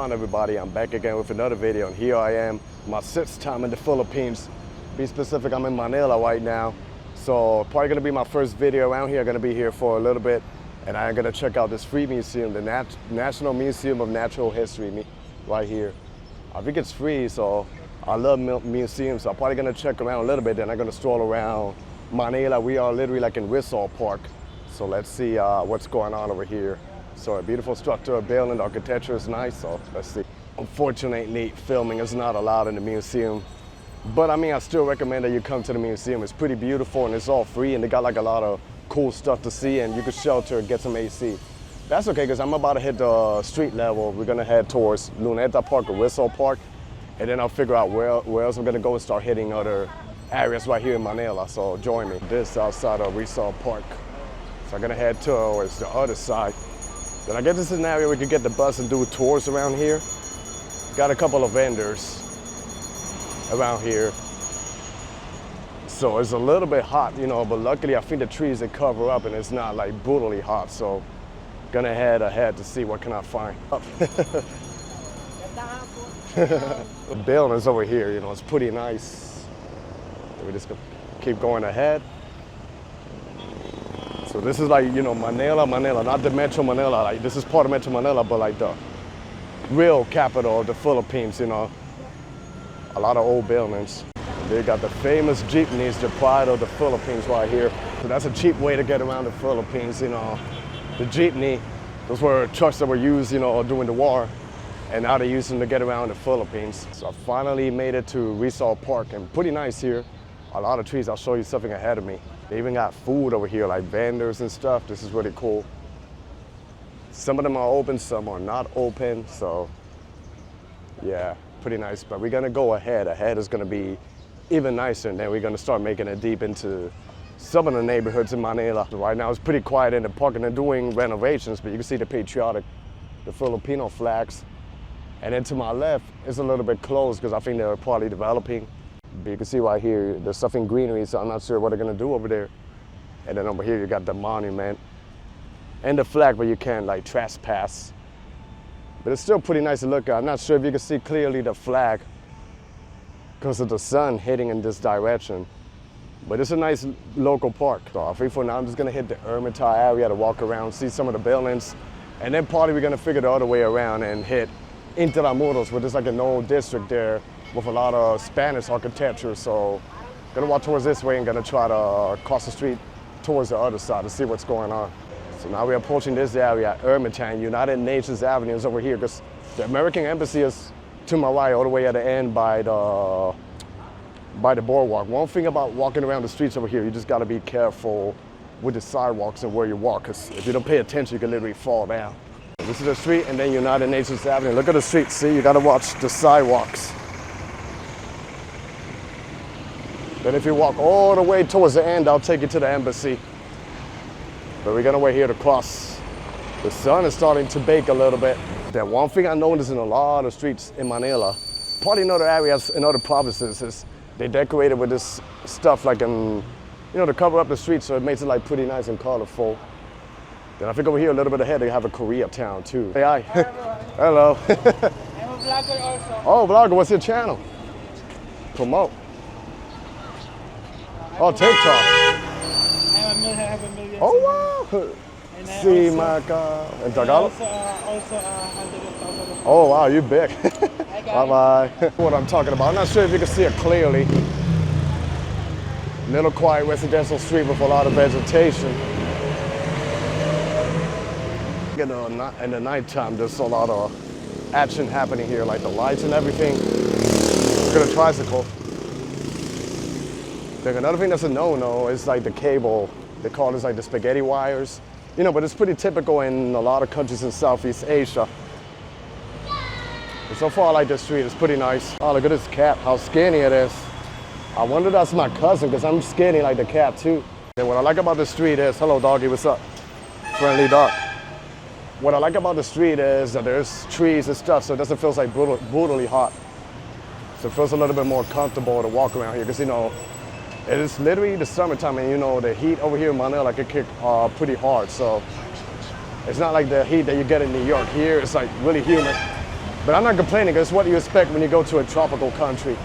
on, everybody? I'm back again with another video, and here I am, my 6th time in the Philippines. Be specific, I'm in Manila right now. So probably gonna be my first video around here. I'm gonna be here for a little bit, and I'm gonna check out this free museum, the National Museum of Natural History, right here. I think it's free, so I love museums. So I'm probably gonna check around a little bit, then I'm gonna stroll around Manila. We are literally like in Rizal Park. So let's see what's going on over here. So a beautiful structure, building, the architecture is nice, so let's see. Unfortunately, filming is not allowed in the museum. But I mean, I still recommend that you come to the museum. It's pretty beautiful and it's all free, and they got like a lot of cool stuff to see, and you can shelter, get some AC. That's okay, because I'm about to hit the street level. We're gonna head towards Luneta Park or Rizal Park, and then I'll figure out where else I'm gonna go and start hitting other areas right here in Manila. So join me. This outside of Rizal Park. So I'm gonna head towards the other side. Then I guess this is an area we could get the bus and do tours around here. Got a couple of vendors around here. So it's a little bit hot, you know, but luckily I think the trees they cover up and it's not like brutally hot. So gonna head ahead to see what can I find. The building's over here, you know, it's pretty nice. We just keep going ahead. So this is like, you know, Manila, not the Metro Manila. Like this is part of Metro Manila, but like the real capital of the Philippines, you know. A lot of old buildings. They got the famous jeepneys, the pride of the Philippines right here. So that's a cheap way to get around the Philippines, you know. The jeepney, those were trucks that were used, you know, during the war. And now they use them to get around the Philippines. So I finally made it to Rizal Park, and pretty nice here. A lot of trees. I'll show you something ahead of me. They even got food over here, like vendors and stuff. This is really cool. Some of them are open, some are not open. So yeah, pretty nice. But we're gonna go ahead. Ahead is gonna be even nicer, and then we're gonna start making it deep into some of the neighborhoods in Manila. Right now it's pretty quiet in the park, and they're doing renovations, but you can see the patriotic, the Filipino flags. And then to my left, it's a little bit closed because I think they're probably developing. But you can see right here, there's stuff in greenery, so I'm not sure what they're gonna do over there. And then over here, you got the monument and the flag, but you can't like trespass. But it's still pretty nice to look at. I'm not sure if you can see clearly the flag because of the sun hitting in this direction. But it's a nice local park. So I think for now, I'm just gonna hit the Hermitage area to walk around, see some of the buildings. And then probably we're gonna figure the other way around and hit Intramuros, where there's like an old district there with a lot of Spanish architecture. So gonna walk towards this way and gonna try to cross the street towards the other side to see what's going on. So now we're approaching this area, Hermitage. United Nations Avenue is over here because the American Embassy is to my right, all the way at the end by the boardwalk. One thing about walking around the streets over here, you just gotta be careful with the sidewalks and where you walk, because if you don't pay attention, you can literally fall down. This is the street, and then United Nations Avenue. Look at the street, see, you gotta watch the sidewalks. Then if you walk all the way towards the end, I'll take you to the embassy. But we're gonna wait here to cross. The sun is starting to bake a little bit. That one thing I noticed in a lot of streets in Manila, probably in other areas, in other provinces, is they decorated with this stuff like you know, to cover up the streets, so it makes it like pretty nice and colorful. Then I think over here a little bit ahead, they have a Koreatown too. Hey, hi. Hello. I'm a vlogger also. Oh, vlogger, what's your channel? Promote. Oh, TikTok. I have a million. Oh, wow. And See my God. In Tagalog? Also 100,000. Oh, wow, you big. Hi, guys. Bye-bye. What I'm talking about, I'm not sure if you can see it clearly. Little quiet residential street with a lot of vegetation. In the nighttime, there's a lot of action happening here, like the lights and everything. Look at a tricycle. Then another thing that's a no-no is like the cable. They call this like the spaghetti wires. You know, but it's pretty typical in a lot of countries in Southeast Asia. And so far, I like this street. It's pretty nice. Oh, look at this cat, how skinny it is. I wonder if that's my cousin, because I'm skinny like the cat too. And what I like about the street is, hello doggy, what's up? Friendly dog. What I like about the street is that there's trees and stuff, so it doesn't feel like brutally hot. So it feels a little bit more comfortable to walk around here, because you know, it is literally the summertime, and you know, the heat over here in Manila can kick pretty hard. So it's not like the heat that you get in New York. Here it's like really humid. But I'm not complaining, it's what you expect when you go to a tropical country.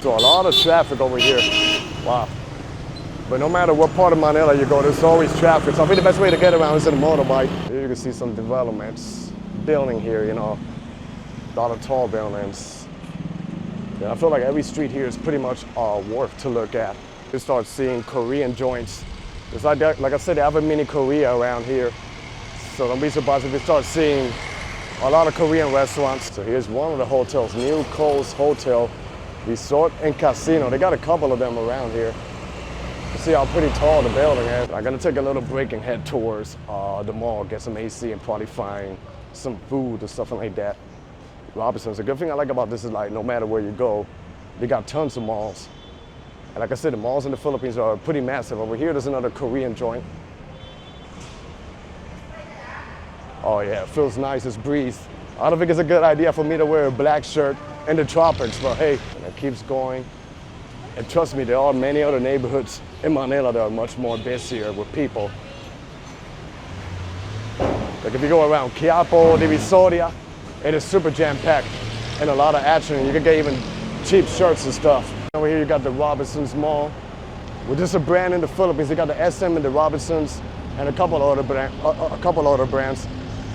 So a lot of traffic over here. Wow. But no matter what part of Manila you go, there's always traffic. So I think the best way to get around is in a motorbike. Here you can see some developments, building here, you know, a lot of tall buildings. Yeah, I feel like every street here is pretty much worth to look at. You start seeing Korean joints. It's like I said, they have a mini Korea around here. So don't be surprised if you start seeing a lot of Korean restaurants. So here's one of the hotels, New Coast Hotel, Resort and Casino. They got a couple of them around here. You see how pretty tall the building is. I'm gonna take a little break and head towards the mall, get some AC and probably find some food or something like that. Robinsons. The good thing I like about this is like no matter where you go, they got tons of malls. And like I said, the malls in the Philippines are pretty massive. Over here, there's another Korean joint. Oh yeah, it feels nice, it's breeze. I don't think it's a good idea for me to wear a black shirt in the tropics, but hey, and it keeps going. And trust me, there are many other neighborhoods in Manila that are much more busier with people. Like if you go around Quiapo, Divisoria, it is super jam-packed and a lot of action. You can get even cheap shirts and stuff. Over here you got the Robinsons Mall, which is a brand in the Philippines. They got the SM and the Robinsons and a couple other brands.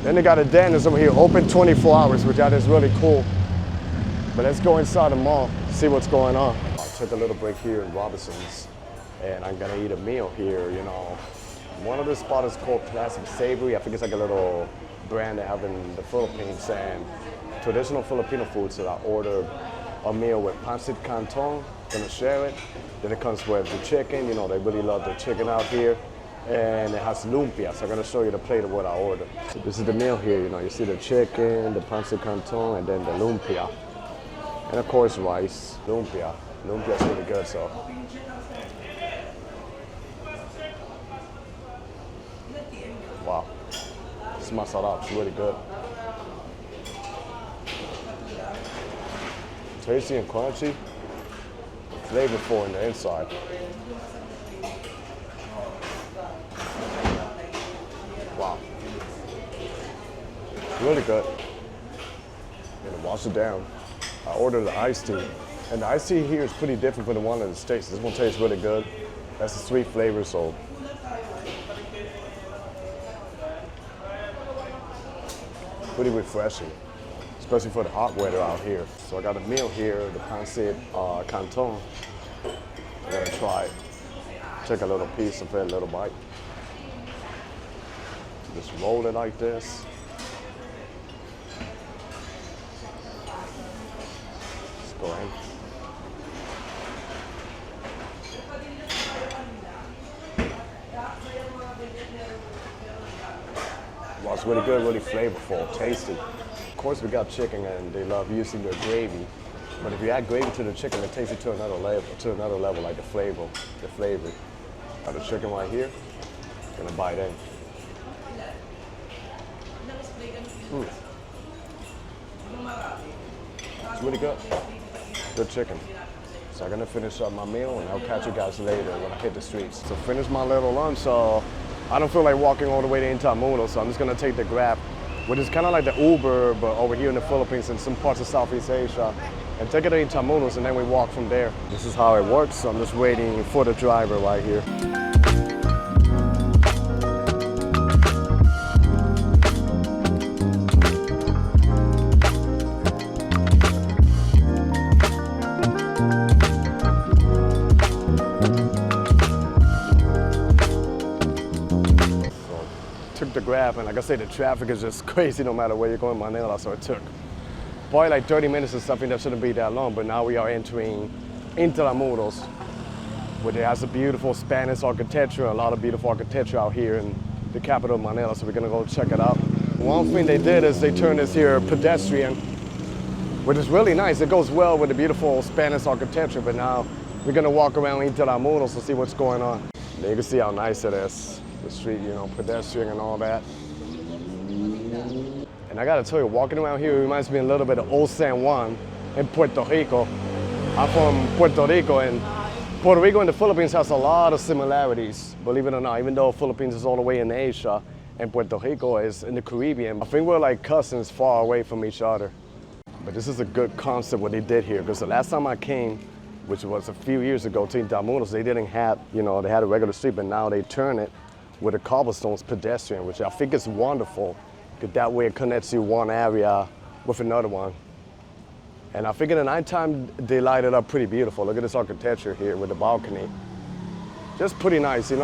Then they got a dentist over here, open 24 hours, which that is really cool. But let's go inside the mall, see what's going on. I'll take a little break here in Robinsons, and I'm gonna eat a meal here, you know. One of the spots is called Classic Savory. I think it's like a little brand they have in the Philippines, and traditional Filipino food. So I ordered a meal with pancit canton, gonna share it. Then it comes with the chicken, you know, they really love the chicken out here. And it has lumpia, so I'm gonna show you the plate of what I ordered. So this is the meal here, you know, you see the chicken, the pancit canton, and then the lumpia. And of course rice, lumpia. Lumpia is really good, so. Wow, this masarap is really good. Tasty and crunchy, flavorful in the inside. Wow, really good. I'm gonna wash it down. I ordered the iced tea, and the iced tea here is pretty different from the one in the States. This one tastes really good. That's the sweet flavor, so. Pretty refreshing, especially for the hot weather out here. So I got a meal here, the pancit canton. I'm gonna try it. Take a little piece of it, a little bite. Just roll it like this. Let's go in. Well, it's really good, really flavorful, tasty. Of course, we got chicken, and they love using their gravy. But if you add gravy to the chicken, it takes it to another level, like the flavor. Got the chicken right here. Gonna bite in. It's really good. Good chicken. So I'm gonna finish up my meal, and I'll catch you guys later when I hit the streets. So finish my little lunch, so I don't feel like walking all the way to Intramuros, so I'm just gonna take the Grab, which is kind of like the Uber, but over here in the Philippines and some parts of Southeast Asia, and take it to Intramuros, and then we walk from there. This is how it works, so I'm just waiting for the driver right here. Took the Grab, and like I say, the traffic is just crazy no matter where you're going in Manila, so it took probably like 30 minutes or something. That shouldn't be that long, but now we are entering Intramuros, which has a beautiful Spanish architecture, a lot of beautiful architecture out here in the capital of Manila, so we're gonna go check it out. One thing they did is they turned this here pedestrian, which is really nice. It goes well with the beautiful Spanish architecture, but now we're gonna walk around Intramuros to see what's going on. And you can see how nice it is. The street, you know, pedestrian and all that. And I gotta tell you, walking around here reminds me a little bit of Old San Juan in Puerto Rico. I'm from Puerto Rico, and Puerto Rico and the Philippines has a lot of similarities, believe it or not, even though Philippines is all the way in Asia and Puerto Rico is in the Caribbean. I think we're like cousins far away from each other. But this is a good concept what they did here, because the last time I came, which was a few years ago to Intramuros, they didn't have, they had a regular street, but now they turn it with a cobblestones pedestrian, which I think is wonderful, because that way it connects you one area with another one. And I think in the nighttime, they light it up pretty beautiful. Look at this architecture here with the balcony. Just pretty nice, And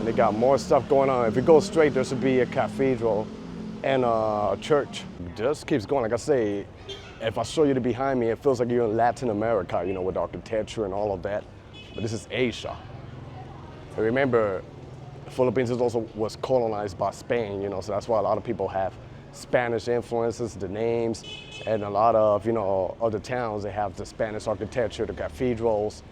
they got more stuff going on. If you go straight, there should be a cathedral and a church. It just keeps going. Like I say, if I show you the behind me, it feels like you're in Latin America, with architecture and all of that. But this is Asia. And remember, the Philippines was colonized by Spain, so that's why a lot of people have Spanish influences, the names, and a lot of, other towns, they have the Spanish architecture, the cathedrals,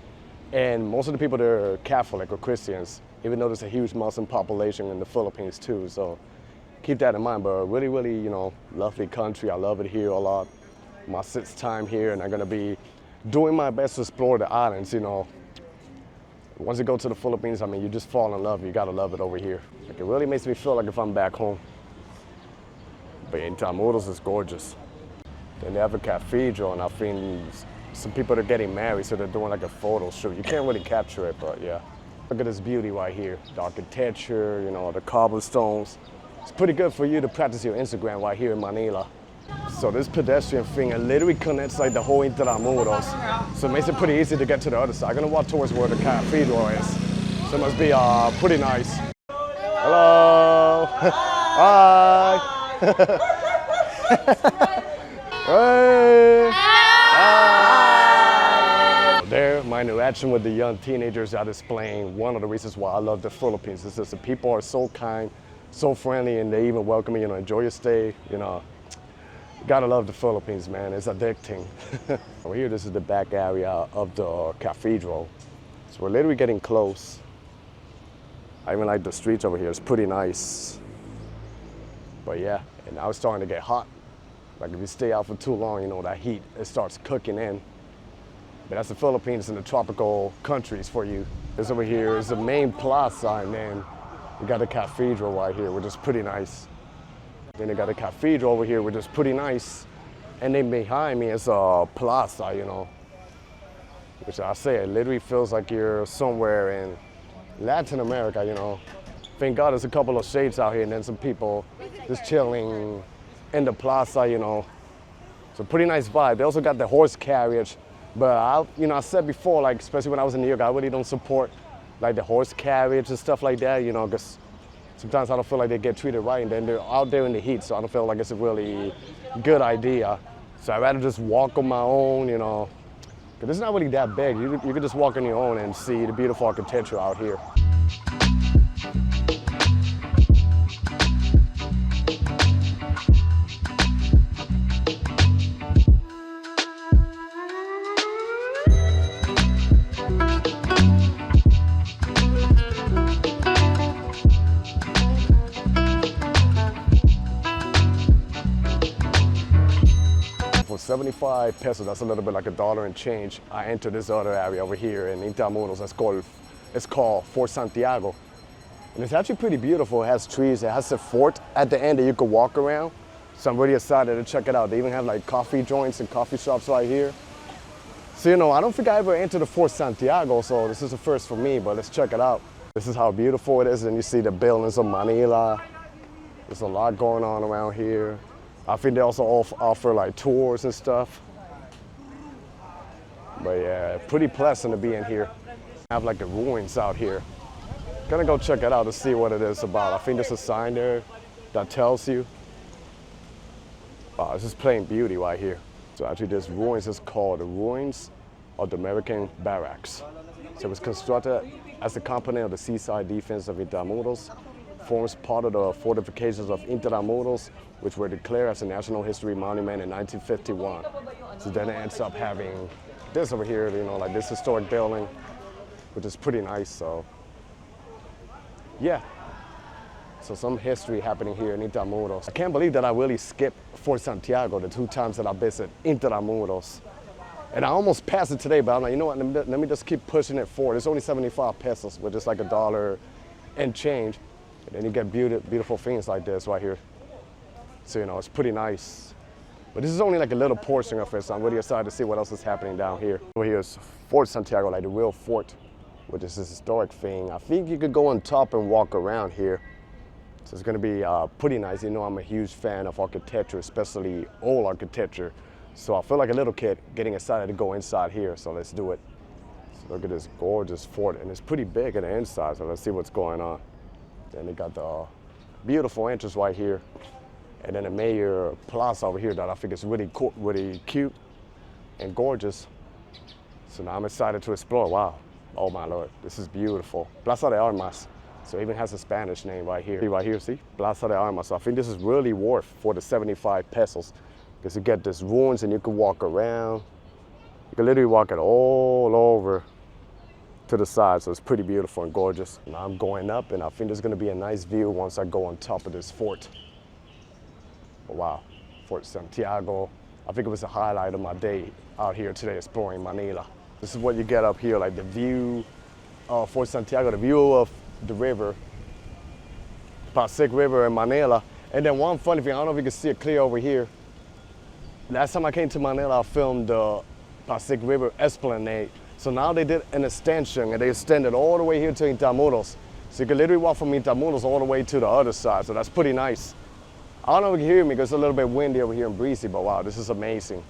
and most of the people there are Catholic or Christians, even though there's a huge Muslim population in the Philippines too. So keep that in mind, but really, really, lovely country. I love it here a lot. My sixth time here, and I'm gonna be doing my best to explore the islands, Once you go to the Philippines, you just fall in love. You gotta love it over here. Like, it really makes me feel like if I'm back home. But Intramuros is gorgeous. Then they have a cathedral, and I think some people are getting married, so they're doing like a photo shoot. You can't really capture it, but yeah. Look at this beauty right here. The architecture, the cobblestones. It's pretty good for you to practice your Instagram right here in Manila. So this pedestrian thing, it literally connects like the whole Intramuros. So it makes it pretty easy to get to the other side. I'm gonna walk towards where the cathedral is. So it must be pretty nice. Hello. Hi. Hey. Hi. There, my interaction with the young teenagers are displaying one of the reasons why I love the Philippines. It's just the people are so kind, so friendly, and they even welcome me, enjoy your stay, Gotta love the Philippines, man. It's addicting. Over here, this is the back area of the cathedral. So we're literally getting close. I even like the streets over here. It's pretty nice. But yeah, and now it's starting to get hot. Like if you stay out for too long, that heat, it starts cooking in. But that's the Philippines and the tropical countries for you. This over here is the main plaza, and then we got the cathedral right here, which is pretty nice. Then they got a cathedral over here, which is pretty nice. And then behind me is a plaza, which I say, it literally feels like you're somewhere in Latin America, Thank God there's a couple of shades out here and then some people just chilling in the plaza, It's a pretty nice vibe. They also got the horse carriage, but I said before, like, especially when I was in New York, I really don't support like the horse carriage and stuff like that, because sometimes I don't feel like they get treated right, and then they're out there in the heat, so I don't feel like it's a really good idea. So I'd rather just walk on my own, because it's not really that big. You can just walk on your own and see the beautiful architecture out here. For 75 pesos, that's a little bit like $1 and change, I entered this other area over here in Intramuros. It's called Fort Santiago. And it's actually pretty beautiful. It has trees, it has a fort at the end that you could walk around. So I'm really excited to check it out. They even have like coffee joints and coffee shops right here. So, I don't think I ever entered the Fort Santiago, so this is the first for me, but let's check it out. This is how beautiful it is, and you see the buildings of Manila. There's a lot going on around here. I think they also offer like tours and stuff. But yeah, pretty pleasant to be in here. I have like the ruins out here. Gonna go check it out to see what it is about. I think there's a sign there that tells you. It's just plain beauty right here. So actually this ruins is called the Ruins of the American Barracks. So it was constructed as a component of the seaside defense of Intramuros, forms part of the fortifications of Intramuros, which were declared as a National History Monument in 1951. So then it ends up having this over here, like this historic building, which is pretty nice, so yeah. So some history happening here in Intramuros. I can't believe that I really skipped Fort Santiago the 2 times that I visited Intramuros. And I almost passed it today, but I'm like, you know what, let me just keep pushing it forward. It's only 75 pesos, which is like $1 and change. And then you get beautiful things like this right here. So, you know, it's pretty nice. But this is only like a little portion of it, so I'm really excited to see what else is happening down here. Over here is Fort Santiago, like the real fort, which is this historic thing. I think you could go on top and walk around here. So it's gonna be pretty nice. You know, I'm a huge fan of architecture, especially old architecture. So I feel like a little kid getting excited to go inside here, so let's do it. So look at this gorgeous fort, and it's pretty big on the inside, so let's see what's going on. Then they got the beautiful entrance right here, and then the mayor plaza over here that I think is really cool, really cute and gorgeous. So now I'm excited to explore. Wow, oh my Lord, this is beautiful. Plaza de Armas. So it even has a Spanish name right here. Right here, see? Plaza de Armas. So I think this is really worth for the 75 pesos. Because you get this ruins and you can walk around. You can literally walk it all over to the side. So it's pretty beautiful and gorgeous. Now I'm going up and I think there's gonna be a nice view once I go on top of this fort. But wow, Fort Santiago. I think it was a highlight of my day out here today exploring Manila. This is what you get up here, like the view of Fort Santiago, the view of the river, Pasig River in Manila. And then one funny thing, I don't know if you can see it clear over here. Last time I came to Manila, I filmed the Pasig River esplanade. So now they did an extension and they extended all the way here to Intramuros. So you can literally walk from Intramuros all the way to the other side. So that's pretty nice. I don't know if you can hear me because it's a little bit windy over here and breezy, but wow, this is amazing.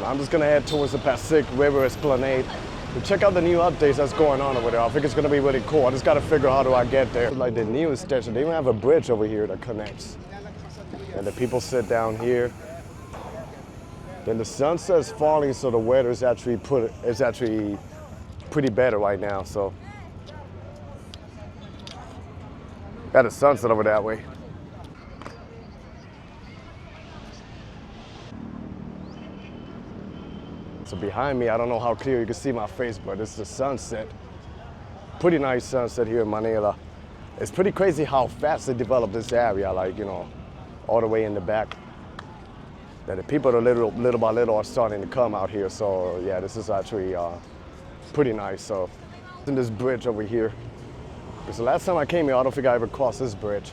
I'm just gonna head towards the Pasig River Esplanade to check out the new updates that's going on over there. I think it's gonna be really cool. I just gotta figure out how do I get there. Like the new extension, they even have a bridge over here that connects. And the people sit down here. Then the sunset's falling, so the weather is actually pretty better right now. So got a sunset over that way. So behind me, I don't know how clear you can see my face, but it's the sunset. Pretty nice sunset here in Manila. It's pretty crazy how fast they developed this area, like, you know, all the way in the back. That the people are little by little are starting to come out here. So yeah, this is actually pretty nice. So in this bridge over here, because the last time I came here, I don't think I ever crossed this bridge.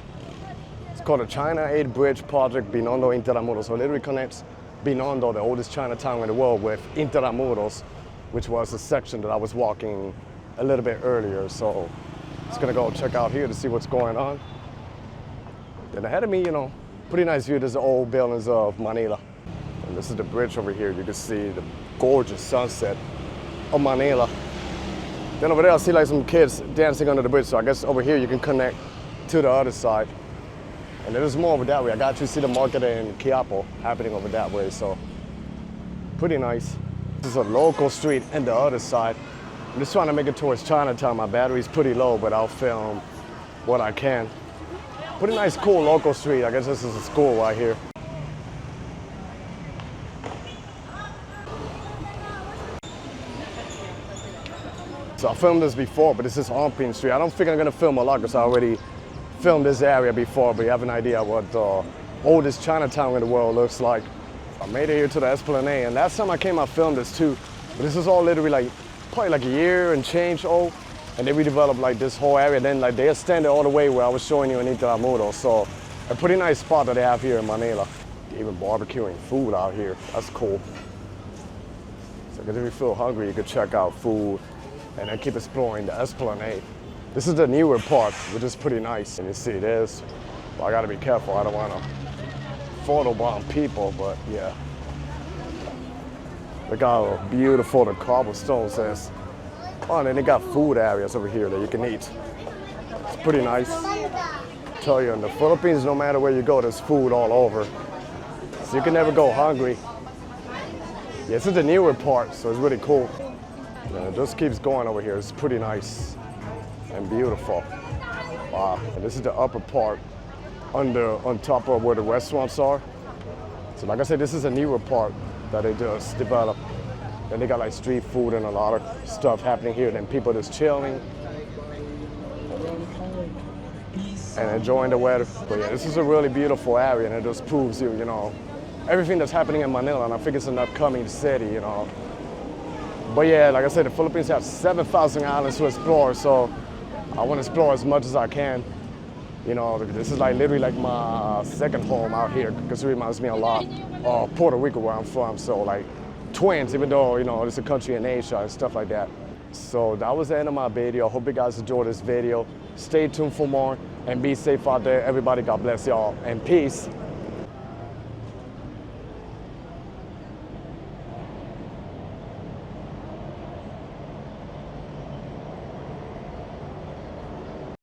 It's called the China 8 Bridge Project Binondo Intramuros. So it literally connects Binondo, the oldest Chinatown in the world, with Intramuros, which was a section that I was walking a little bit earlier. So just gonna go check out here to see what's going on. Then ahead of me, you know, pretty nice view. There's the old buildings of Manila. And this is the bridge over here. You can see the gorgeous sunset of Manila. Then over there, I see like some kids dancing under the bridge. So I guess over here you can connect to the other side. And there's more over that way. I got to see the market in Quiapo happening over that way, so pretty nice. This is a local street and the other side. I'm just trying to make it towards Chinatown. My battery's pretty low, but I'll film what I can. Pretty nice, cool local street. I guess this is a school right here. So I filmed this before, but this is Onpin Street. I don't think I'm gonna film a lot because I already filmed this area before, but you have an idea what the oldest Chinatown in the world looks like. I made it here to the Esplanade, and last time I came I filmed this too, but this is all literally like probably like a year and change old, and they redeveloped like this whole area. Then like they extended all the way where I was showing you in Intramuros. So a pretty nice spot that they have here in Manila. Even barbecuing food out here, that's cool. So if you feel hungry, you could check out food and then keep exploring the Esplanade. This is the newer part, which is pretty nice. And you see this, well, I gotta be careful. I don't wanna photobomb people, but yeah. Look how beautiful the cobblestones is. Oh, and then they got food areas over here that you can eat. It's pretty nice. I tell you, in the Philippines, no matter where you go, there's food all over. So you can never go hungry. Yeah, this is the newer part, so it's really cool. And it just keeps going over here. It's pretty nice and beautiful. Wow. And this is the upper part on top of where the restaurants are. So like I said, this is a newer part that they just developed. And they got like street food and a lot of stuff happening here. Then people just chilling and enjoying the weather. But yeah, this is a really beautiful area, and it just proves you know, everything that's happening in Manila. And I think it's an upcoming city, you know. But yeah, like I said, the Philippines have 7,000 islands to explore, so I want to explore as much as I can. You know, this is like literally like my second home out here, because it reminds me a lot of Puerto Rico, where I'm from. So like twins, even though, you know, it's a country in Asia and stuff like that. So that was the end of my video. I hope you guys enjoyed this video. Stay tuned for more and be safe out there. Everybody, God bless y'all, and peace.